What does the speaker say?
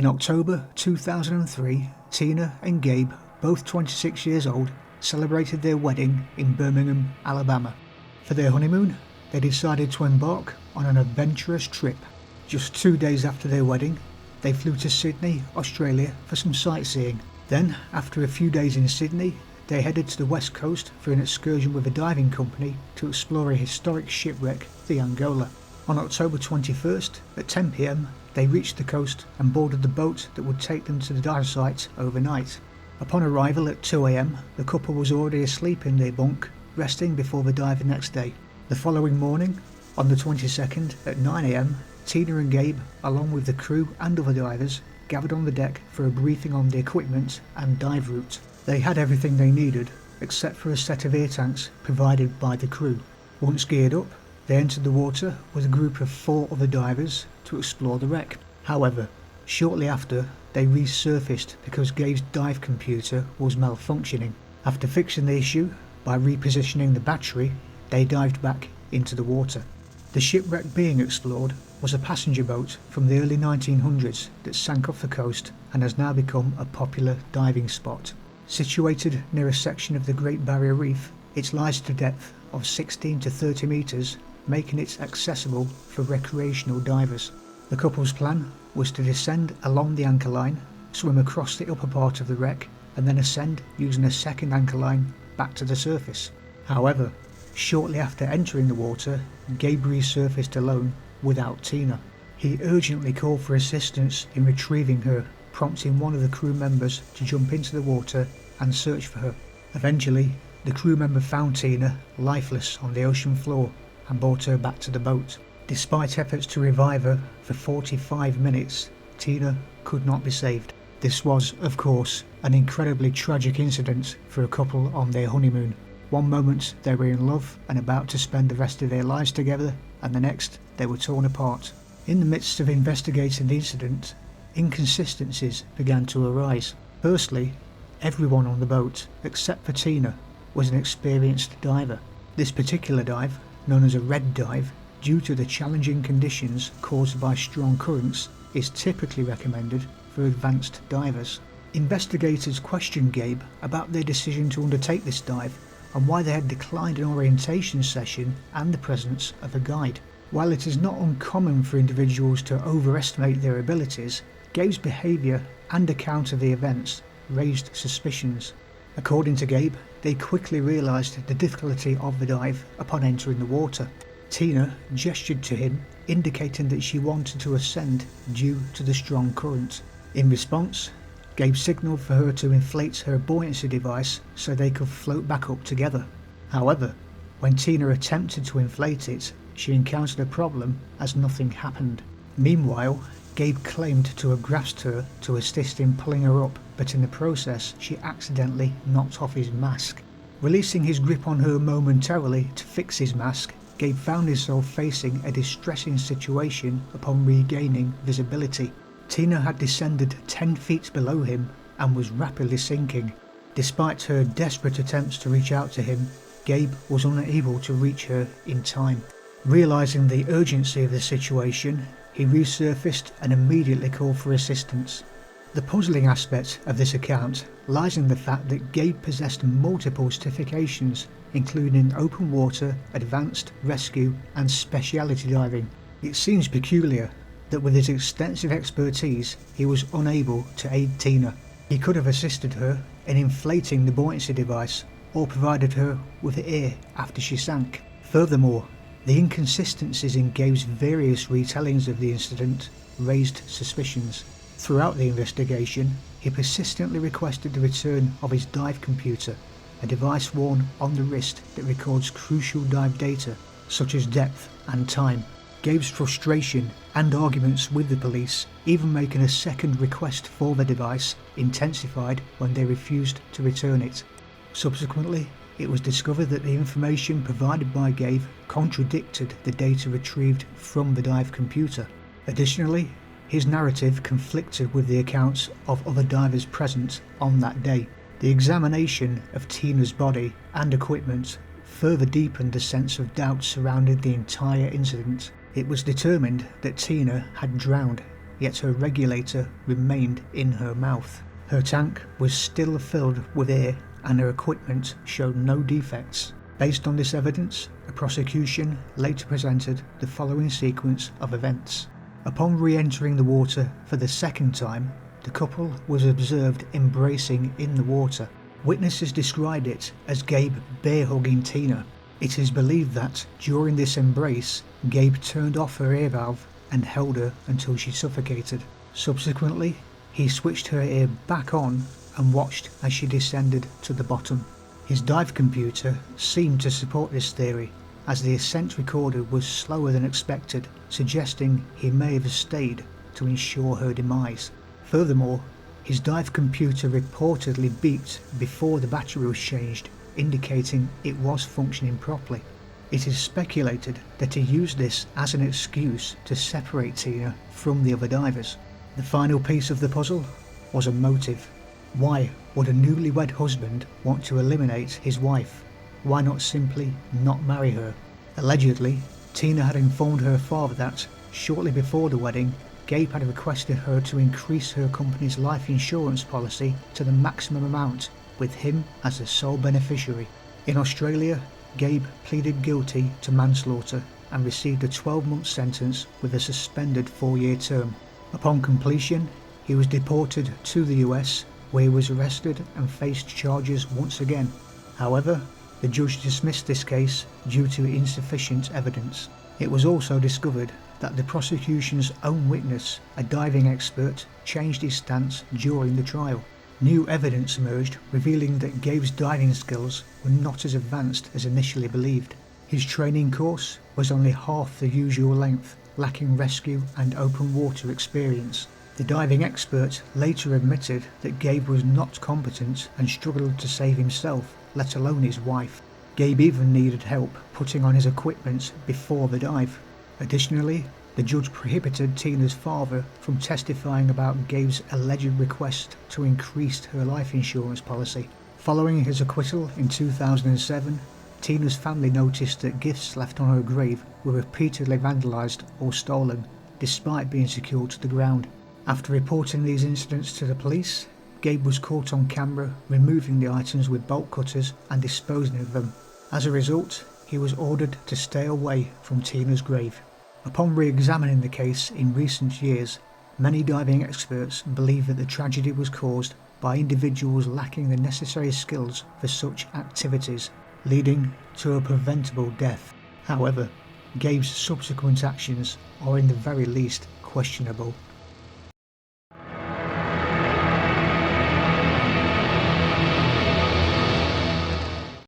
In October 2003, Tina and Gabe, both 26 years old, celebrated their wedding in Birmingham, Alabama. For their honeymoon, they decided to embark on an adventurous trip. Just 2 days after their wedding, they flew to Sydney, Australia for some sightseeing. Then, after a few days in Sydney, they headed to the west coast for an excursion with a diving company to explore a historic shipwreck, the Angola. On October 21st, at 10 p.m, they reached the coast and boarded the boat that would take them to the dive site overnight. Upon arrival at 2 a.m, the couple was already asleep in their bunk, resting before the dive the next day. The following morning, on the 22nd at 9 a.m, Tina and Gabe, along with the crew and other divers, gathered on the deck for a briefing on the equipment and dive route. They had everything they needed, except for a set of air tanks provided by the crew. Once geared up, they entered the water with a group of 4 other divers to explore the wreck. However, shortly after, they resurfaced because Gabe's dive computer was malfunctioning. After fixing the issue by repositioning the battery, they dived back into the water. The shipwreck being explored was a passenger boat from the early 1900s that sank off the coast and has now become a popular diving spot. Situated near a section of the Great Barrier Reef, it lies at a depth of 16 to 30 metres, making it accessible for recreational divers. The couple's plan was to descend along the anchor line, swim across the upper part of the wreck, and then ascend using a second anchor line back to the surface. However, shortly after entering the water, Gabe resurfaced alone without Tina. He urgently called for assistance in retrieving her, prompting one of the crew members to jump into the water and search for her. Eventually, the crew member found Tina lifeless on the ocean floor and brought her back to the boat. Despite efforts to revive her for 45 minutes, Tina could not be saved. This was, of course, an incredibly tragic incident for a couple on their honeymoon. One moment they were in love and about to spend the rest of their lives together, and the next they were torn apart. In the midst of investigating the incident, inconsistencies began to arise. Firstly, everyone on the boat, except for Tina, was an experienced diver. This particular dive, known as a red dive, due to the challenging conditions caused by strong currents, is typically recommended for advanced divers. Investigators questioned Gabe about their decision to undertake this dive and why they had declined an orientation session and the presence of a guide. While it is not uncommon for individuals to overestimate their abilities, Gabe's behaviour and account of the events raised suspicions. According to Gabe, they quickly realised the difficulty of the dive upon entering the water. Tina gestured to him, indicating that she wanted to ascend due to the strong current. In response, Gabe signalled for her to inflate her buoyancy device so they could float back up together. However, when Tina attempted to inflate it, she encountered a problem as nothing happened. Meanwhile, Gabe claimed to have grasped her to assist in pulling her up, but in the process she accidentally knocked off his mask. Releasing his grip on her momentarily to fix his mask, Gabe found himself facing a distressing situation upon regaining visibility. Tina had descended 10 feet below him and was rapidly sinking. Despite her desperate attempts to reach out to him, Gabe was unable to reach her in time. Realising the urgency of the situation, he resurfaced and immediately called for assistance. The puzzling aspect of this account lies in the fact that Gabe possessed multiple certifications, including open water, advanced, rescue and speciality diving. It seems peculiar that with his extensive expertise he was unable to aid Tina. He could have assisted her in inflating the buoyancy device or provided her with air after she sank. Furthermore, the inconsistencies in Gabe's various retellings of the incident raised suspicions. Throughout the investigation, he persistently requested the return of his dive computer, a device worn on the wrist that records crucial dive data such as depth and time. Gabe's frustration and arguments with the police, even making a second request for the device, intensified when they refused to return it. Subsequently, it was discovered that the information provided by Gabe contradicted the data retrieved from the dive computer. Additionally, his narrative conflicted with the accounts of other divers present on that day. The examination of Tina's body and equipment further deepened the sense of doubt surrounding the entire incident. It was determined that Tina had drowned, yet her regulator remained in her mouth. Her tank was still filled with air and her equipment showed no defects. Based on this evidence, the prosecution later presented the following sequence of events. Upon re-entering the water for the second time, the couple was observed embracing in the water. Witnesses described it as Gabe bear-hugging Tina. It is believed that during this embrace, Gabe turned off her air valve and held her until she suffocated. Subsequently, he switched her air back on and watched as she descended to the bottom. His dive computer seemed to support this theory, as the ascent recorder was slower than expected, suggesting he may have stayed to ensure her demise. Furthermore, his dive computer reportedly beeped before the battery was changed, indicating it was functioning properly. It is speculated that he used this as an excuse to separate Tina from the other divers. The final piece of the puzzle was a motive. Why would a newlywed husband want to eliminate his wife? Why not simply not marry her? Allegedly, Tina had informed her father that, shortly before the wedding, Gabe had requested her to increase her company's life insurance policy to the maximum amount, with him as the sole beneficiary. In Australia, Gabe pleaded guilty to manslaughter and received a 12-month sentence with a suspended 4-year term. Upon completion, he was deported to the US, where he was arrested and faced charges once again. However, the judge dismissed this case due to insufficient evidence. It was also discovered that the prosecution's own witness, a diving expert, changed his stance during the trial. New evidence emerged revealing that Gabe's diving skills were not as advanced as initially believed. His training course was only half the usual length, lacking rescue and open water experience. The diving expert later admitted that Gabe was not competent and struggled to save himself, let alone his wife. Gabe even needed help putting on his equipment before the dive. Additionally, the judge prohibited Tina's father from testifying about Gabe's alleged request to increase her life insurance policy. Following his acquittal in 2007, Tina's family noticed that gifts left on her grave were repeatedly vandalised or stolen, despite being secured to the ground. After reporting these incidents to the police, Gabe was caught on camera removing the items with bolt cutters and disposing of them. As a result, he was ordered to stay away from Tina's grave. Upon re-examining the case in recent years, many diving experts believe that the tragedy was caused by individuals lacking the necessary skills for such activities, leading to a preventable death. However, Gabe's subsequent actions are in the very least questionable.